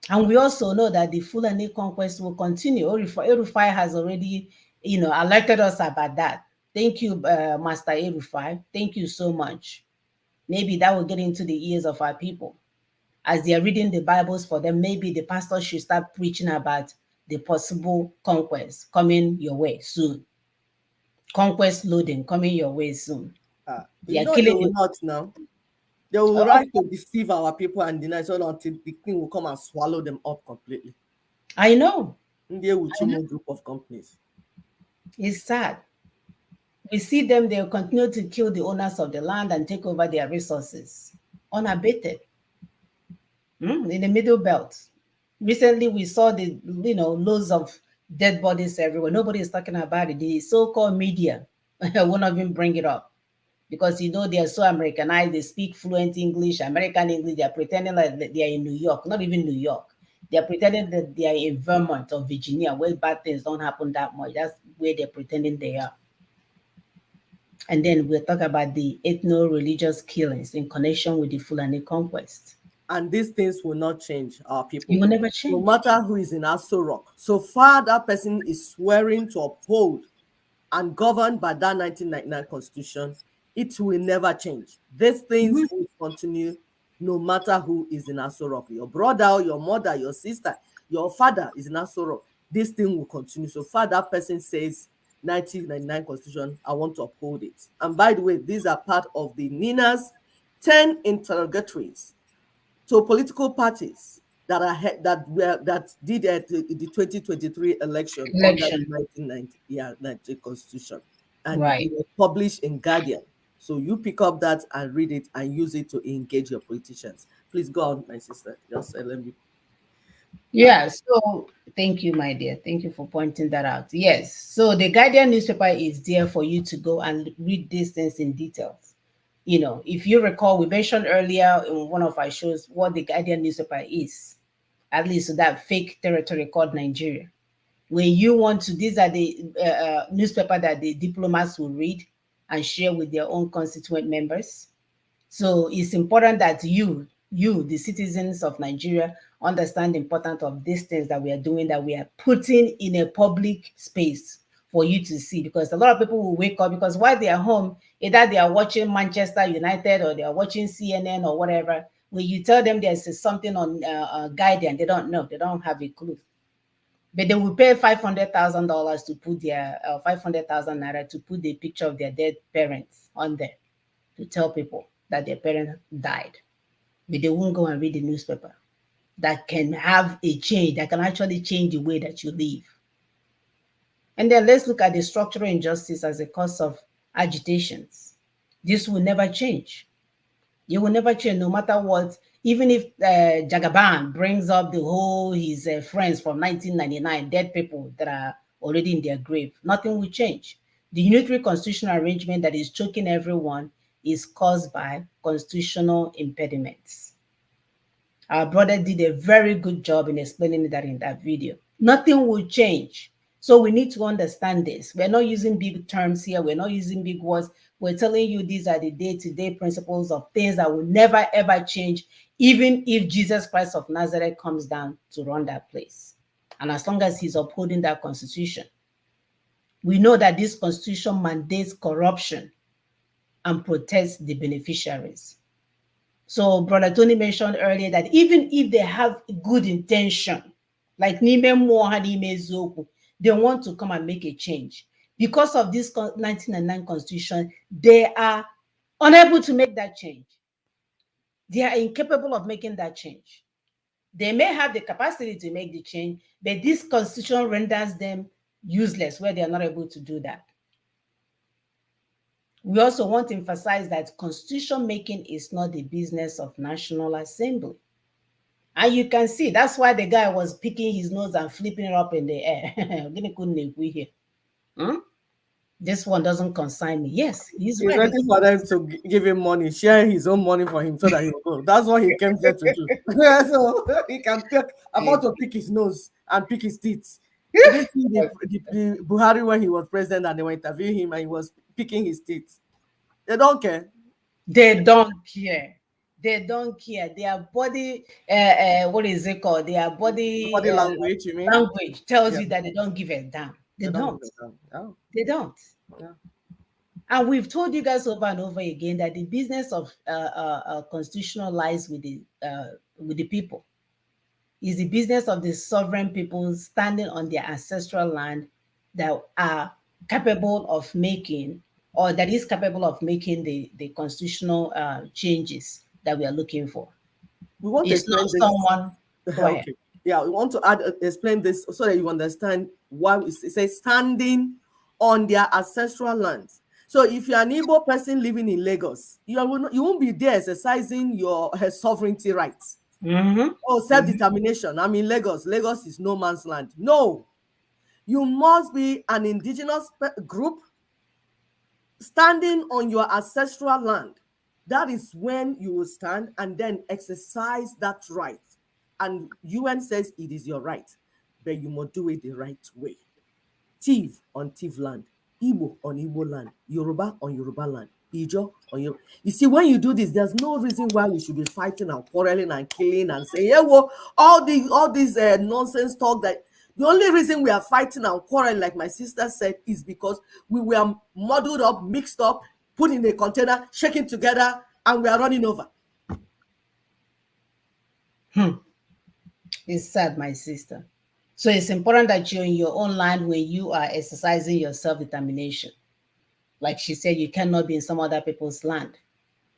And we also know that the Fulani conquest will continue. Erufai has already, alerted us about that. Thank you, Master Erufai. Thank you so much. Maybe that will get into the ears of our people. As they are reading the Bibles for them, maybe the pastor should start preaching about the possible conquest coming your way soon. Conquest loading coming your way soon. They You are know they killing will the. not now. They will Of try to deceive our people and deny so until the thing will come and swallow them up completely. I know. India will I know. Chimo group of companies. It's sad. We see them, they'll continue to kill the owners of the land and take over their resources unabated. In the middle belt. Recently, we saw loads of dead bodies everywhere. Nobody is talking about it. The so-called media will not even bring it up because they are so Americanized. They speak fluent English, American English. They are pretending like they are in New York, not even New York. They are pretending that they are in Vermont or Virginia, where bad things don't happen that much. That's where they're pretending they are. And then we'll talk about the ethno-religious killings in connection with the Fulani conquest. And these things will not change our It people. will never No change. matter who is in Aso Rock. So far, that person is swearing to uphold and govern by that 1999 constitution, it will never change. These things Mhm. will continue no matter who is in Aso Rock. Your brother, your mother, your sister, your father is in Aso Rock. This thing will continue. So far, that person says 1999 constitution, I want to uphold it. And by the way, these are part of the NINA's 10 interrogatories to political parties that did the 2023 election under the Election. 1990 constitution, and Right. it was published in Guardian. So you pick up that and read it and use it to engage your politicians. Please go on, my sister. Just let me. Yeah. So thank you, my dear. Thank you for pointing that out. Yes. So the Guardian newspaper is there for you to go and read these things in details. If you recall, we mentioned earlier in one of our shows what the Guardian newspaper is, at least that fake territory called Nigeria. When you want to, these are the newspaper that the diplomats will read and share with their own constituent members. So it's important that the citizens of Nigeria, understand the importance of these things that we are doing, that we are putting in a public space for you to see. Because a lot of people will wake up because while they are home, either they are watching Manchester United or they are watching CNN or whatever. When you tell them there's something on Guardian, they don't know, they don't have a clue. But they will pay $500,000 to put their 500,000 naira to put the picture of their dead parents on there to tell people that their parent died. But they won't go and read the newspaper that can have a change, that can actually change the way that you live. And then let's look at the structural injustice as a cause of agitations. This will never change. You will never change no matter what. Even if Jagaban brings up the whole his friends from 1999, dead people that are already in their grave, nothing will change. The unitary constitutional arrangement that is choking everyone is caused by constitutional impediments. Our brother did a very good job in explaining that in that video. Nothing will change. So we need to understand this. We're not using big terms here. We're not using big words. We're telling you these are the day-to-day principles of things that will never ever change, even if Jesus Christ of Nazareth comes down to run that place. And as long as he's upholding that constitution, we know that this constitution mandates corruption and protects the beneficiaries. So Brother Tony mentioned earlier that even if they have good intention, like Nime Moha Nime Zoku, they want to come and make a change. Because of this 1999 constitution, they are unable to make that change. They are incapable of making that change. They may have the capacity to make the change, but this constitution renders them useless where they are not able to do that. We also want to emphasize that constitution making is not the business of National Assembly. And you can see that's why the guy was picking his nose and flipping it up in the air. Hmm? This one doesn't concern me. Yes, he's He's right. It waiting for them to give him money, share his own money for him so that he will go. That's what he came here to do. So he can pick, about to pick his nose and pick his teeth. Did you see the Buhari when he was president and they were interviewing him and he was picking his teeth? They don't care. They don't care. They don't care. Their body, what is it called? Their body Body language, you mean? language tells Yeah, you that they don't give a damn. They they don't give don't. a damn. Yeah, They don't. yeah. And we've told you guys over and over again that the business of constitutional lies with the people. Is the business of the sovereign people standing on their ancestral land that are capable of making, or that is capable of making the constitutional changes that we are looking for. We want to It's not explain this. someone. Go ahead. Okay. Yeah, we want to add explain this so that you understand why it says standing on their ancestral lands. So if you're an Igbo person living in Lagos, you won't be there exercising your sovereignty rights Mm-hmm. or self-determination. I'm in Lagos. Lagos is no man's land. No, you must be an indigenous group standing on your ancestral land. That is when you will stand and then exercise that right. And UN says it is your right, but you must do it the right way. Tiv on Tiv land, Igbo on Igbo land, Yoruba on Yoruba land, Ijo on Yoruba. You see, when you do this, there's no reason why we should be fighting and quarreling and killing and saying, yeah, well, all these nonsense talk that the only reason we are fighting and quarreling, like my sister said, is because we were muddled up, mixed up, put in a container, shaken together, and we are running over. Hmm. It's sad, my sister. So it's important that you're in your own land when you are exercising your self-determination. Like she said, you cannot be in some other people's land.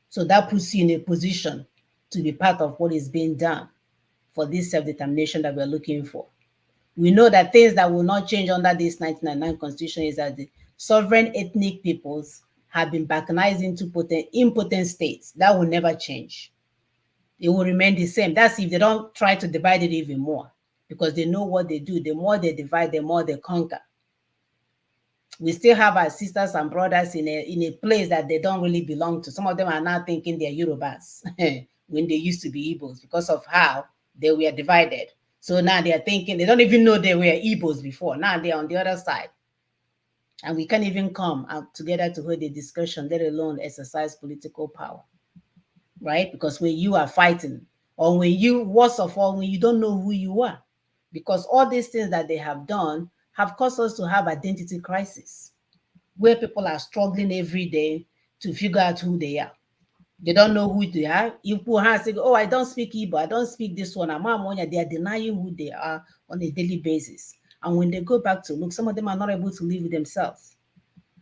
So that puts you in a position to be part of what is being done for this self-determination that we're looking for. We know that things that will not change under this 1999 constitution is that the sovereign ethnic peoples have been balkanized into impotent states. That will never change. It will remain the same. That's if they don't try to divide it even more, because they know what they do. The more they divide, the more they conquer. We still have our sisters and brothers in a place that they don't really belong to. Some of them are now thinking they're Yorubas when they used to be Igbos because of how they were divided. So now they are thinking they don't even know they were Igbos before. Now they're on the other side. And we can't even come out together to hold a discussion, let alone exercise political power, right? Because when you are fighting, or when you, worst of all, when you don't know who you are, because all these things that they have done have caused us to have identity crisis, where people are struggling every day to figure out who they are. They don't know who they are. You put hands say, oh, I don't speak Igbo, I don't speak this one. They are denying who they are on a daily basis. And when they go back to look, some of them are not able to live with themselves.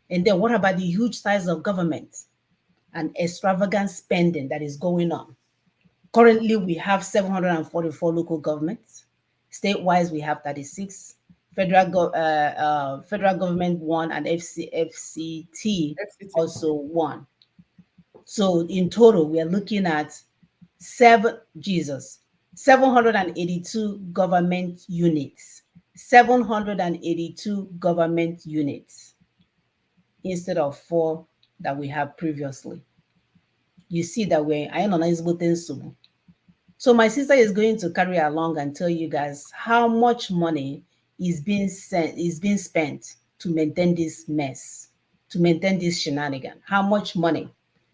And then what about the huge size of government and extravagant spending that is going on? Currently, we have 744 local governments. State-wise, we have 36. Federal government one, and FCT FCT. also one. So in total, we are looking at 782 government units. 782 government units instead of four that we had previously. You see that we're I don't know. So my sister is going to carry along and tell you guys how much money is being spent to maintain this mess, to maintain this shenanigan. How much money?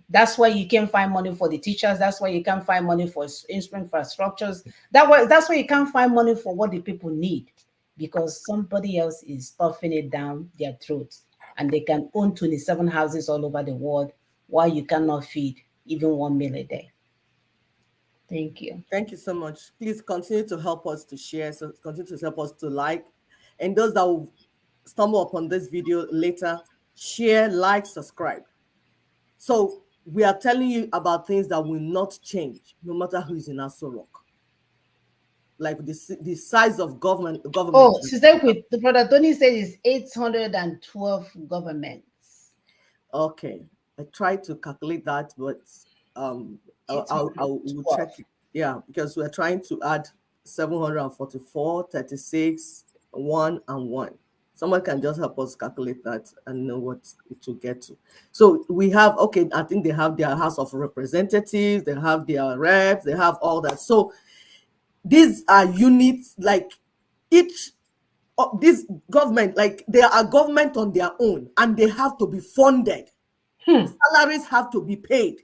That's why you can't find money for the teachers. That's why you can't find money for infrastructures. That's why you can't find money for what the people need, because somebody else is stuffing it down their throats, and they can own 27 houses all over the world while you cannot feed even 1 meal a day. Thank you. Thank you so much. Please continue to help us to share, so continue to help us to like. And those that will stumble upon this video later, share, like, subscribe. So we are telling you about things that will not change, no matter who is in Aso Rock. Like the size of government. Oh, Sister with the brother Tony said it's 812 governments. Okay, I tried to calculate that, but will 812. check it. Yeah, because we're trying to add 744, 36, 1 and 1. Someone can just help us calculate that and know what it will get to. So we have, okay, I think they have their House of Representatives, they have their reps, they have all that. So these are units, like each this government, like they are a government on their own, and they have to be funded. Hmm. Salaries have to be paid.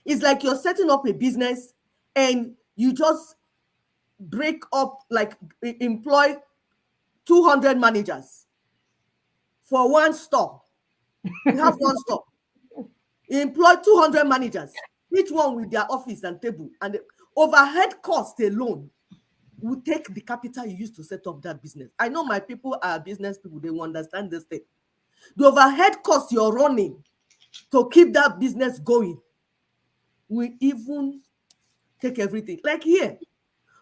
It's like you're setting up a business and you just break up, like employ 200 managers for one store. You have one store. You employ 200 managers, each one with their office and table, and the overhead cost alone will take the capital you used to set up that business. I know my people are business people, they will understand this thing. The overhead cost you're running to keep that business going will even take everything. Like here,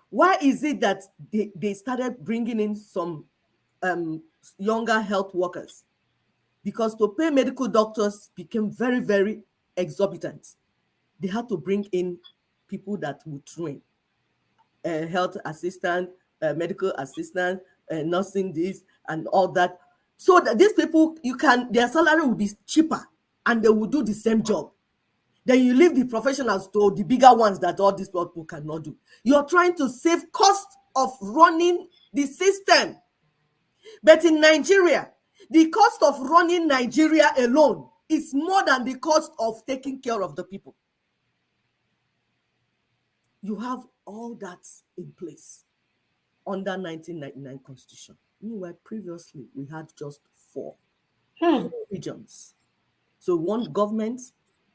why is it that they started bringing in some younger health workers? Because to pay medical doctors became very, very exorbitant. They had to bring in people that would train, health assistant, medical assistant, nursing this and all that. So that these people, their salary will be cheaper and they will do the same job. Then you leave the professionals to the bigger ones that all these people cannot do. You're trying to save cost of running the system. But in Nigeria, the cost of running Nigeria alone is more than the cost of taking care of the people. You have all that in place under 1999 Constitution. Meanwhile, previously, we had just four regions. So one government,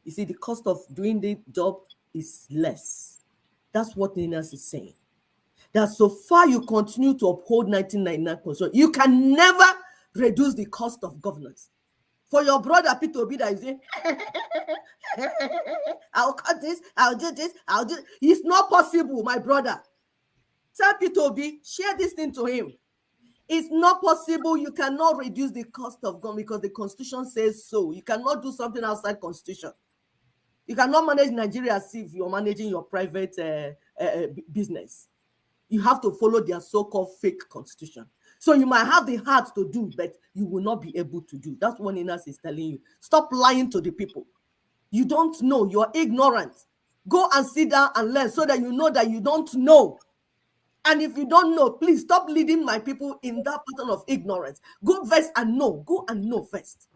you see, the cost of doing the job is less. That's what Ninas is saying. That so far you continue to uphold 1999 Constitution, you can never reduce the cost of governance. For your brother Peter Obi that is saying, I'll cut this, I'll do this, I'll do. It's not possible, my brother. Tell Peter Obi, share this thing to him. It's not possible. You cannot reduce the cost of government because the Constitution says so. You cannot do something outside Constitution. You cannot manage Nigeria as if you're managing your private business. You have to follow their so-called fake Constitution. So you might have the heart to do, but you will not be able to do. That's what Inas is telling you. Stop lying to the people. You don't know. You're ignorant. Go and sit down and learn so that you know that you don't know. And if you don't know, please stop leading my people in that pattern of ignorance. Go first and know. Go and know first.